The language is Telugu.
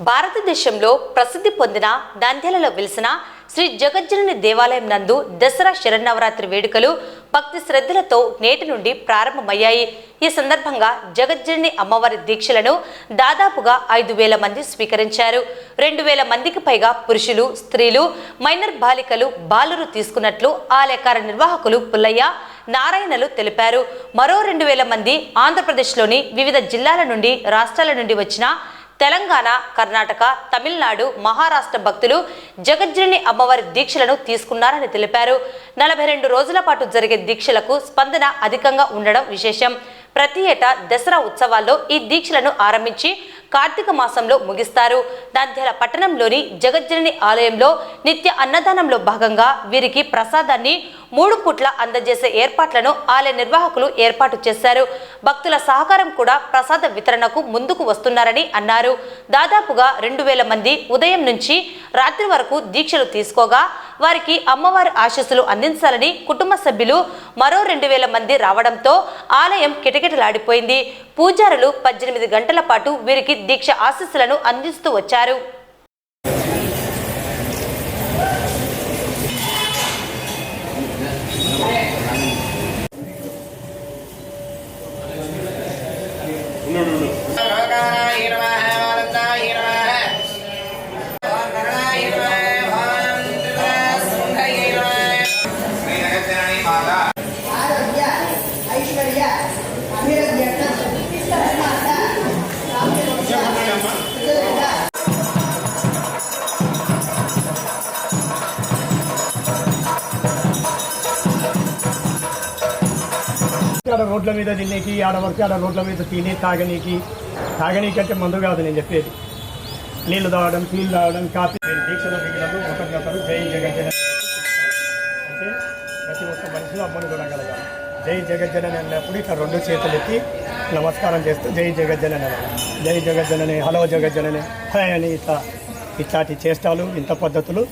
భారతదేశంలో ప్రసిద్ధి పొందిన నంద్యాలలో వెలిసిన శ్రీ జగజ్జనని దేవాలయం నందు దసరా శరన్నవరాత్రి వేడుకలు భక్తి శ్రద్ధలతో నేటి నుండి ప్రారంభమయ్యాయి. ఈ సందర్భంగా జగజ్జనని అమ్మవారి దీక్షలను దాదాపుగా 5,000 మంది స్వీకరించారు. 2,000 మందికి పైగా పురుషులు, స్త్రీలు, మైనర్ బాలికలు, బాలురు తీసుకున్నట్లు ఆలయ కార్యనిర్వాహకులు పుల్లయ్య, నారాయణలు తెలిపారు. మరో 2,000 మంది ఆంధ్రప్రదేశ్లోని వివిధ జిల్లాల నుండి, రాష్ట్రాల నుండి వచ్చిన తెలంగాణ, కర్ణాటక, తమిళనాడు, మహారాష్ట్ర భక్తులు జగజ్జనని అమ్మవారి దీక్షలను తీసుకున్నారని తెలిపారు. 42 రోజుల పాటు జరిగే దీక్షలకు స్పందన అధికంగా ఉండడం విశేషం. ప్రతి ఏటా దసరా ఉత్సవాల్లో ఈ దీక్షలను ఆరంభించి కార్తీక మాసంలో ముగిస్తారు. నంద్యాల పట్టణంలోని జగజ్జనని ఆలయంలో నిత్య అన్నదానంలో భాగంగా వీరికి ప్రసాదాన్ని 3 పూట్ల అందజేసే ఏర్పాట్లను ఆలయ నిర్వాహకులు ఏర్పాటు చేశారు. భక్తుల సహకారం కూడా ప్రసాద వితరణకు ముందుకు వస్తున్నారని అన్నారు. దాదాపుగా 2,000 మంది ఉదయం నుంచి రాత్రి వరకు దీక్షలు తీసుకోగా వారికి అమ్మవారి ఆశీస్సులు అందించాలని కుటుంబ సభ్యులు మరో 2,000 మంది రావడంతో ఆలయం కిటకిటలాడిపోయింది. పూజారులు 18 గంటల పాటు వీరికి దీక్ష ఆశీస్సులను అందిస్తూ వచ్చారు. ఆడ రోడ్ల మీద తినేకి, ఆడ వరకు ఆడ రోడ్ల మీద తాగనీకి అంటే మందు కాదు నేను చెప్పేది. నీళ్లు తాగడం, టీలు తాగడం, కాఫీ. దీక్షలో దిగినప్పుడు ఒకరినొకరు జై జగజ్జనని అంటే ప్రతి ఒక్క మనిషిలో అమ్మను చూడగలగాలి. జై జగజ్జనని అన్నప్పుడు ఇట్లా 2 చేతులు ఎత్తి నమస్కారం చేస్తూ జై జగజ్జనని అనాలి. జై జగజ్జనని, హలో జగజ్జనని, హై అని ఇట్లాంటి చేష్టాలు, ఇంత పద్ధతులు